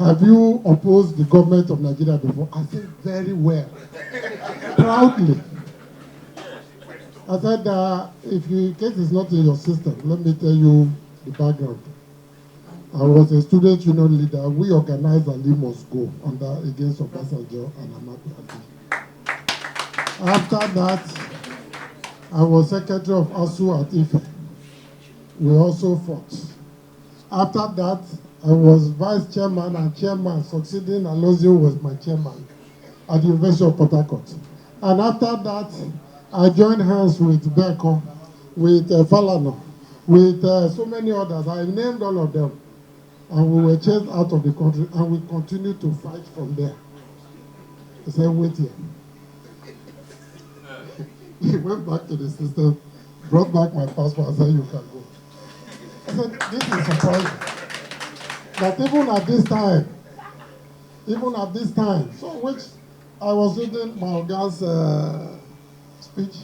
have you opposed the government of Nigeria before? I said, very well, proudly. I said, if the case is not in your system, let me tell you the background. I was a student union leader. We organized Ali Must Go against Obasanjo and Ahmadu Ali. After that, I was secretary of ASU at IFE. We also fought. After that, I was vice chairman and chairman, succeeding Alozio was my chairman at the University of Port Harcourt. And after that, I joined hands with Beko, with Falano, with so many others. I named all of them. And we were chased out of the country, and we continued to fight from there. He said, wait here. He went back to the system, brought back my passport, and said, you can go. I said, this is surprising. That even at this time, so which I was reading Maoga's speech,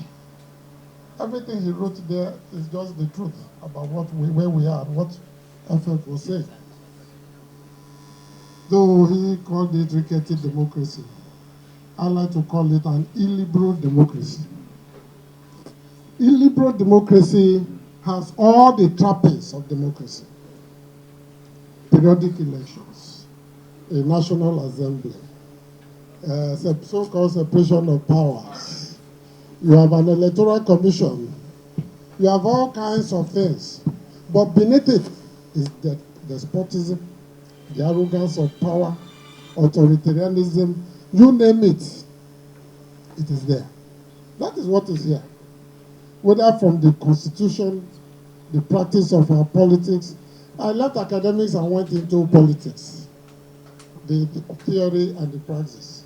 everything he wrote there is just the truth about where we are and what FF was saying. Though he called it rickety democracy, I like to call it an illiberal democracy. Illiberal democracy has all the trappings of democracy. Periodic elections, a national assembly, so-called separation of powers. You have an electoral commission. You have all kinds of things. But beneath it is the despotism, the arrogance of power, authoritarianism, you name it, it is there. That is what is here. Whether from the constitution, the practice of our politics. I left academics and went into politics, the theory and the praxis.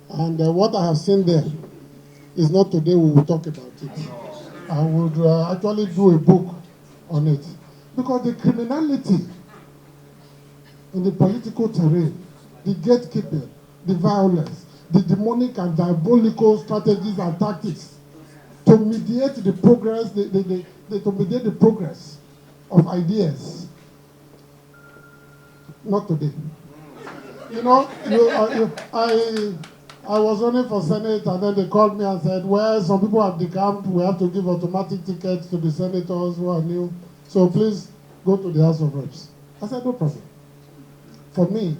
And what I have seen there is not today we will talk about it. I would actually do a book on it. Because the criminality in the political terrain, the gatekeeping, the violence, the demonic and diabolical strategies and tactics to mediate the progress, to mediate the progress of ideas. Not today. You know, I was running for Senate, and then they called me and said, well, some people have decamped, we have to give automatic tickets to the senators who are new, so please go to the House of Reps. I said, no problem. For me,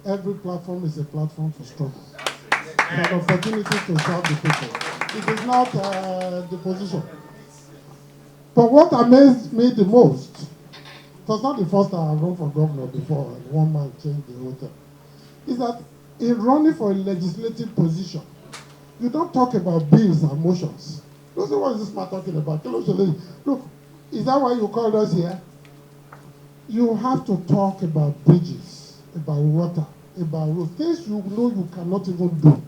every platform is a platform for struggle. It's an opportunity to serve the people. It is not the position. But what amazed me the most, it was not the first time I've run for governor before, and one man changed the whole thing, is that in running for a legislative position, you don't talk about bills and motions. Don't say, what is this man talking about? Look, is that why you called us here? You have to talk about bridges, about water, about roads, things you know you cannot even do.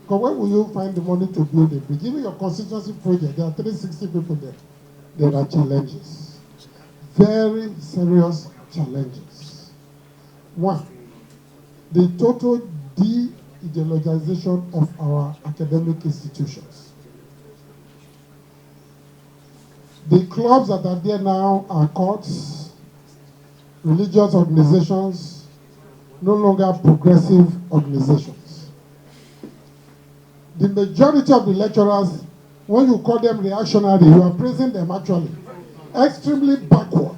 Because where will you find the money to build a bridge? Even your constituency project, there are 360 people there. There are challenges. Very serious challenges. One, the total de-ideologization of our academic institutions. The clubs that are there now are courts, religious organizations, no longer progressive organizations. The majority of the lecturers, when you call them reactionary, you are praising them actually. Extremely backward,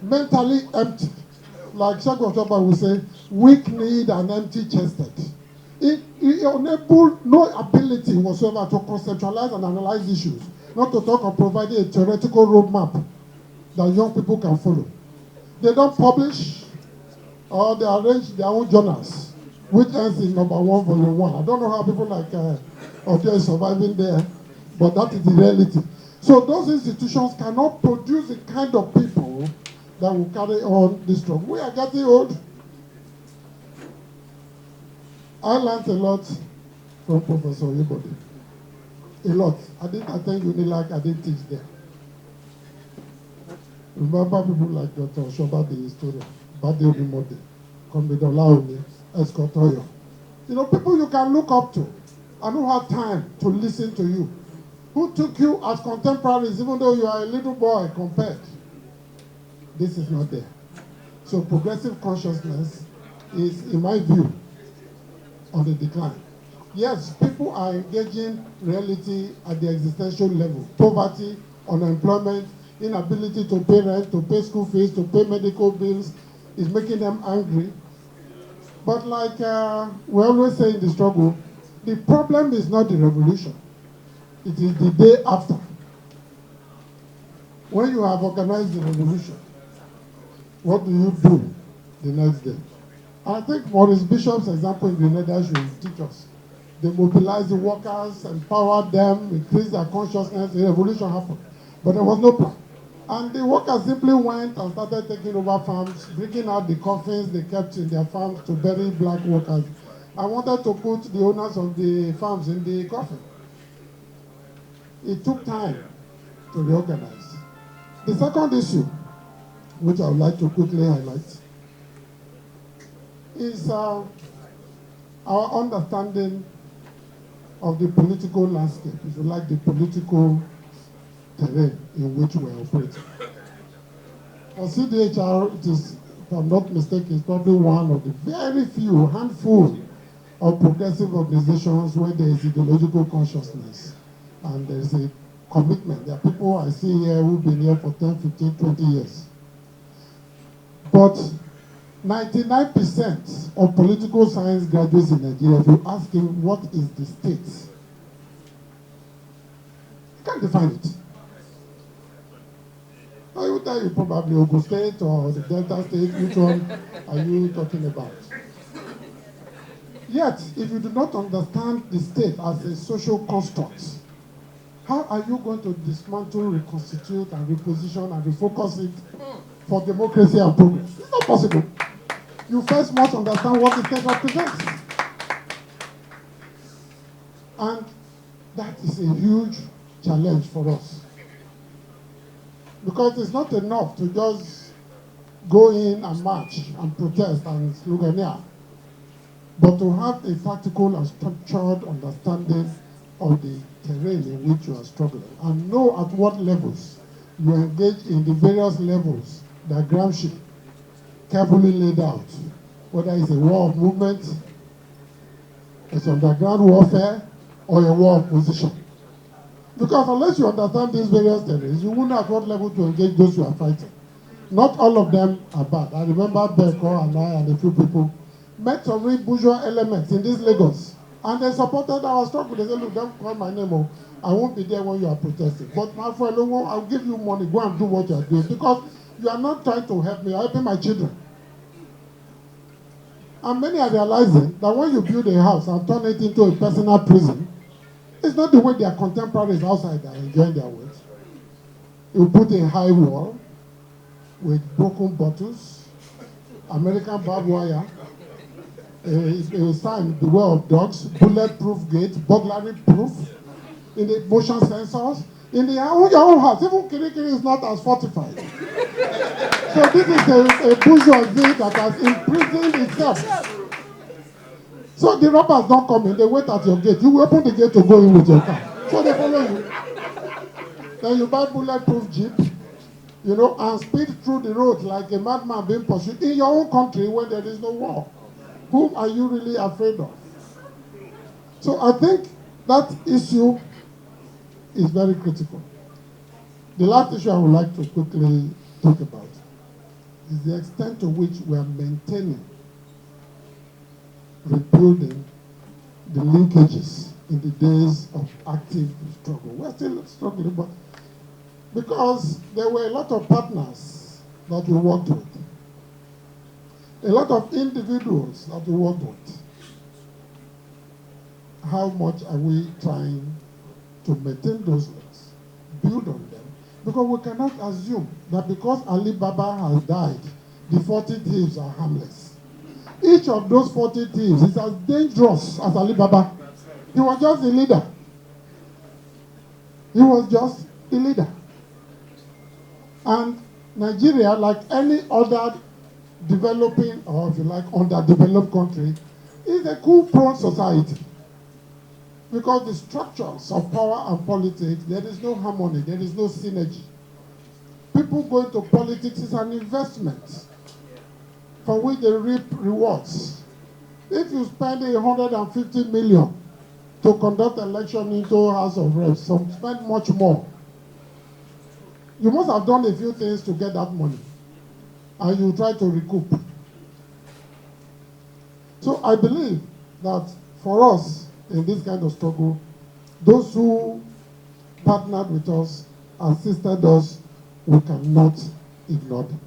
mentally empty. Like Shako Chopa will say, weak-kneed and empty-chested. It enabled no ability whatsoever to conceptualize and analyze issues, not to talk of providing a theoretical roadmap that young people can follow. They don't publish, or they arrange their own journals, which ends in number 1, volume 1. I don't know how people like Odia is surviving there, but that is the reality. So those institutions cannot produce the kind of people that will carry on this struggle. We are getting old. I learned a lot from Professor Yebode. A lot. I didn't attend Unilag, I didn't teach there. Remember people like Dr. Oshoba, the historian, Bade Obimode, Comrade Olaomi, Escort Oyo. You know, people you can look up to and who have time to listen to you, who took you as contemporaries even though you are a little boy compared. This is not there. So progressive consciousness is, in my view, on the decline. Yes, people are engaging reality at the existential level. Poverty, unemployment, inability to pay rent, to pay school fees, to pay medical bills is making them angry. But like we always say in the struggle, the problem is not the revolution. It is the day after. When you have organized the revolution, what do you do the next day? I think Maurice Bishop's example in Grenada should teach us. They mobilized the workers, empowered them, increased their consciousness, the revolution happened. But there was no plan. And the workers simply went and started taking over farms, bringing out the coffins they kept in their farms to bury black workers. I wanted to put the owners of the farms in the coffin. It took time to reorganize. The second issue, which I would like to quickly highlight, is our understanding of the political landscape, if you like, the political terrain in which we are operating. For CDHR, it is, if I'm not mistaken, it's probably one of the very few, handful of progressive organizations where there is ideological consciousness and there is a commitment. There are people I see here who've been here for 10, 15, 20 years. But 99% of political science graduates in Nigeria, if you ask him what is the state, he can't define it. I will tell you probably Ogun State or the Delta State, which one are you talking about? Yet, if you do not understand the state as a social construct, how are you going to dismantle, reconstitute, and reposition and refocus it for democracy and progress? It's not possible. You first must understand what the state represents. And that is a huge challenge for us. Because it's not enough to just go in and march and protest and sloganeer, but to have a tactical and structured understanding of the terrain in which you are struggling and know at what levels you engage in the various levels that Gramsci carefully laid out, whether it's a war of movement, it's underground warfare, or a war of position. Because unless you understand these various terrains, you won't know at what level to engage those who are fighting. Not all of them are bad. I remember Beko and I and a few people met some real bourgeois elements in this Lagos, and they supported our struggle. They said, look, don't call my name, oh, I won't be there when you are protesting. But my friend, I'll give you money, go and do what you are doing, because you are not trying to help me, you're helping my children. And many are realizing that when you build a house and turn it into a personal prison, it's not the way their contemporaries outside are enjoying their wealth. You put a high wall with broken bottles, American barbed wire, a sign, beware of dogs, bulletproof gate, burglary proof, in the motion sensors, in your own house. Even Kirikiri is not as fortified. So this is a bourgeoisie that has imprisoned itself. So the robbers don't come in, they wait at your gate. You open the gate to go in with your car. So they follow you. Then you buy bulletproof jeep, you know, and speed through the road like a madman being pursued in your own country when there is no war. Whom are you really afraid of? So I think that issue is very critical. The last issue I would like to quickly talk about is the extent to which we are maintaining, rebuilding the linkages in the days of active struggle. We're still struggling, but because there were a lot of partners that we worked with, a lot of individuals that we worked with. How much are we trying to maintain those links, build on them? Because we cannot assume that because Ali Baba has died, the 40 thieves are harmless. Each of those 40 thieves is as dangerous as Ali Baba. He was just a leader. He was just a leader. And Nigeria, like any other developing, or if you like, underdeveloped country, is a coup-prone society. Because the structures of power and politics, there is no harmony, there is no synergy. People go into politics is an investment. from which they reap rewards. If you spend 150 million to conduct election into House of Reps, some spend much more. You must have done a few things to get that money, and you try to recoup. So I believe that for us in this kind of struggle, those who partnered with us, assisted us, we cannot ignore them.